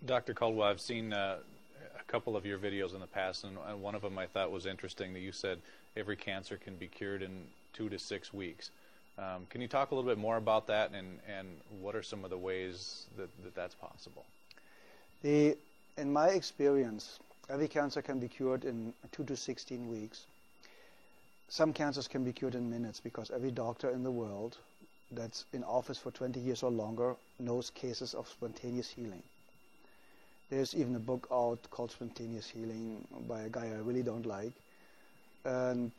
Dr. Coldwell, I've seen a couple of your videos in the past, and one of them I thought was interesting that you said every cancer can be cured in 2 to 6 weeks. Can you talk a little bit more about that, and what are some of the ways that that's possible? In my experience, every cancer can be cured in 2 to 16 weeks. Some cancers can be cured in minutes because every doctor in the world that's in office for 20 years or longer knows cases of spontaneous healing. There's even a book out called Spontaneous Healing by a guy I really don't like, and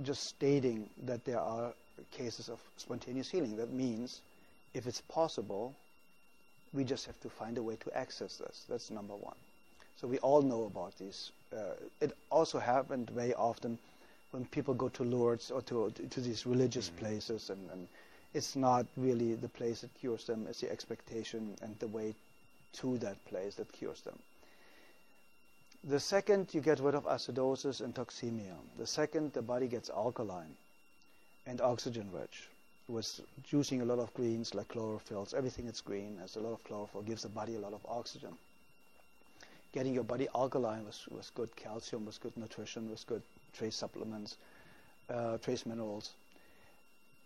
just stating that there are cases of spontaneous healing. That means if it's possible, we just have to find a way to access this. That's number one. So we all know about these. It also happened very often when people go to Lourdes or to these religious places, and it's not really the place that cures them, it's the expectation and the way to that place that cures them. The second, you get rid of acidosis and toxemia. The second, the body gets alkaline and oxygen rich, with juicing a lot of greens like chlorophylls. Everything that's green has a lot of chlorophyll, gives the body a lot of oxygen. Getting your body alkaline with good calcium, with good nutrition, with good trace supplements, trace minerals,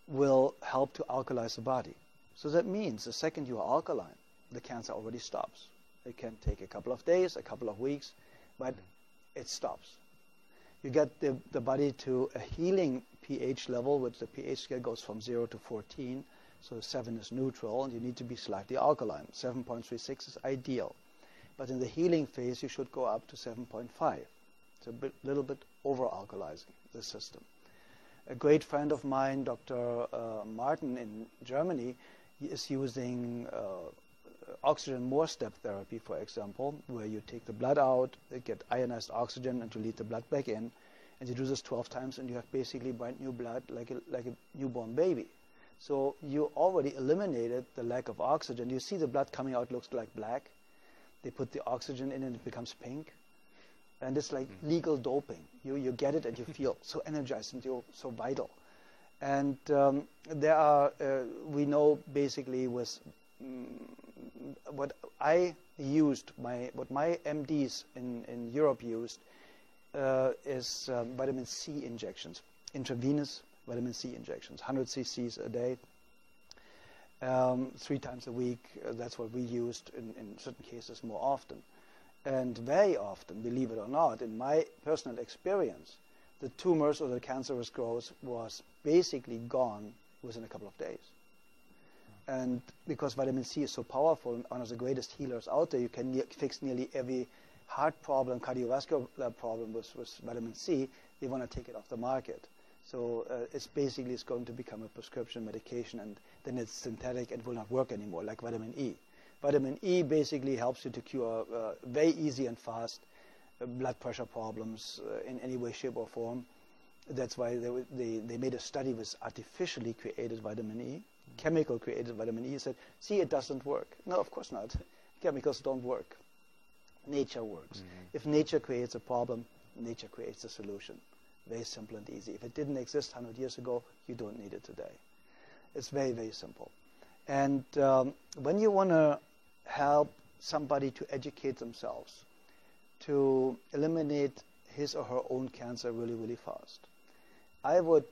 will help to alkalize the body. So that means the second you are alkaline, the cancer already stops. It can take a couple of days, a couple of weeks, but it stops. You get the body to a healing pH level, which the pH scale goes from 0 to 14, so 7 is neutral, and you need to be slightly alkaline. 7.36 is ideal. But in the healing phase, you should go up to 7.5. It's a little bit over-alkalizing the system. A great friend of mine, Dr. Martin in Germany, is using oxygen more step therapy, for example, where you take the blood out, get ionized oxygen, and to lead the blood back in. And you do this 12 times, and you have basically brand new blood like a newborn baby. So you already eliminated the lack of oxygen. You see the blood coming out looks like black. They put the oxygen in and it becomes pink. And it's like legal doping. You get it and you feel so energized and you're so vital. And there are, we know basically with what I used, what my MDs in Europe used is vitamin C injections, intravenous vitamin C injections, 100 cc's a day. 3 times a week, that's what we used in certain cases more often. And very often, believe it or not, in my personal experience, the tumors or the cancerous growth was basically gone within a couple of days. And because vitamin C is so powerful and one of the greatest healers out there, you can fix nearly every heart problem, cardiovascular problem with vitamin C. They want to take it off the market. So it's going to become a prescription medication, and then it's synthetic and will not work anymore, like vitamin E. Vitamin E basically helps you to cure very easy and fast blood pressure problems in any way, shape, or form. That's why they made a study with artificially created vitamin E, chemical created vitamin E, said, see, it doesn't work. No, of course not. Chemicals don't work. Nature works. If nature creates a problem, nature creates a solution. Very simple and easy. If it didn't exist 100 years ago, you don't need it today. It's very, very simple. And when you want to help somebody to educate themselves, to eliminate his or her own cancer really, really fast, I would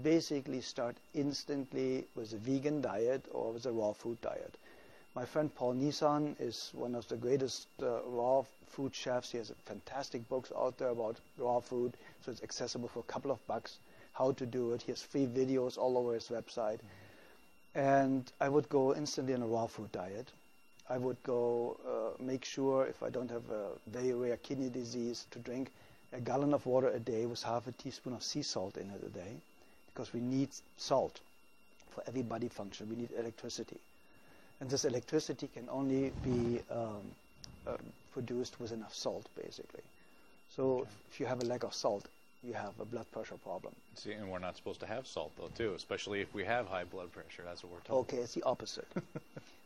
basically start instantly with a vegan diet or with a raw food diet. My friend Paul Nissan is one of the greatest raw food chefs. He has fantastic books out there about raw food, so it's accessible for a couple of bucks how to do it. He has free videos all over his website. And I would go instantly on a raw food diet. I would go make sure, if I don't have a very rare kidney disease, to drink a gallon of water a day with half a teaspoon of sea salt in it a day, because we need salt for every body function. We need electricity. And this electricity can only be produced with enough salt, basically. So if you have a lack of salt, you have a blood pressure problem. See, and we're not supposed to have salt, though, too, especially if we have high blood pressure. That's what we're told. Okay, it's the opposite.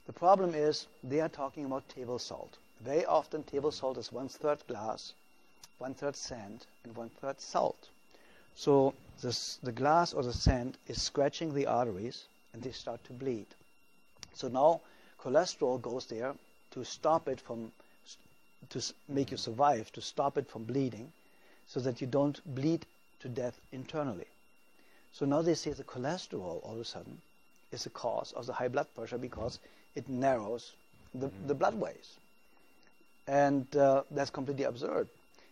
The problem is they are talking about table salt. Very often, table salt is 1/3 glass, 1/3 sand, and 1/3 salt. So the glass or the sand is scratching the arteries, and they start to bleed. So now cholesterol goes there to stop it from, make you survive, to stop it from bleeding, so that you don't bleed to death internally. So now they say the cholesterol all of a sudden is the cause of the high blood pressure because it narrows the bloodways. And that's completely absurd,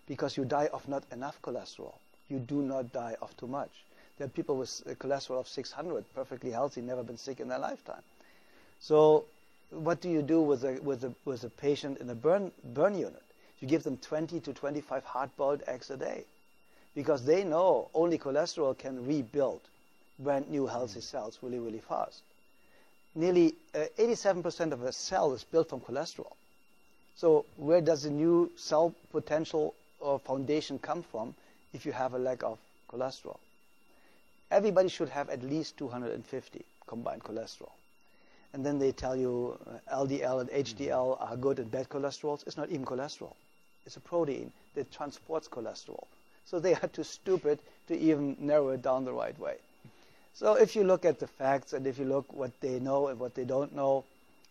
because you die of not enough cholesterol. You do not die of too much. There are people with a cholesterol of 600, perfectly healthy, never been sick in their lifetime. So what do you do with a patient in a burn unit? You give them 20 to 25 hard-boiled eggs a day, because they know only cholesterol can rebuild brand new healthy cells really, really fast. Nearly 87% of a cell is built from cholesterol. So where does the new cell potential or foundation come from if you have a lack of cholesterol? Everybody should have at least 250 combined cholesterol. And then they tell you LDL and HDL are good and bad cholesterols. It's not even cholesterol. It's a protein that transports cholesterol. So they are too stupid to even narrow it down the right way. So if you look at the facts and if you look what they know and what they don't know,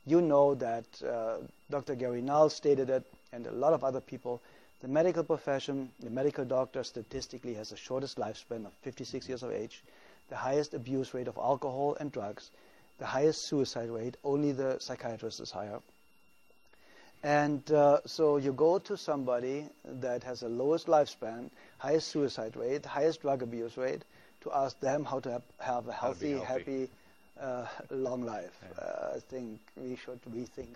you know that Dr. Gary Null stated it, and a lot of other people. The medical profession, the medical doctor statistically has the shortest lifespan of 56 years of age, the highest abuse rate of alcohol and drugs, the highest suicide rate, only the psychiatrist is higher. And so you go to somebody that has the lowest lifespan, highest suicide rate, highest drug abuse rate, to ask them how to have a healthy, happy, long life. I think we should rethink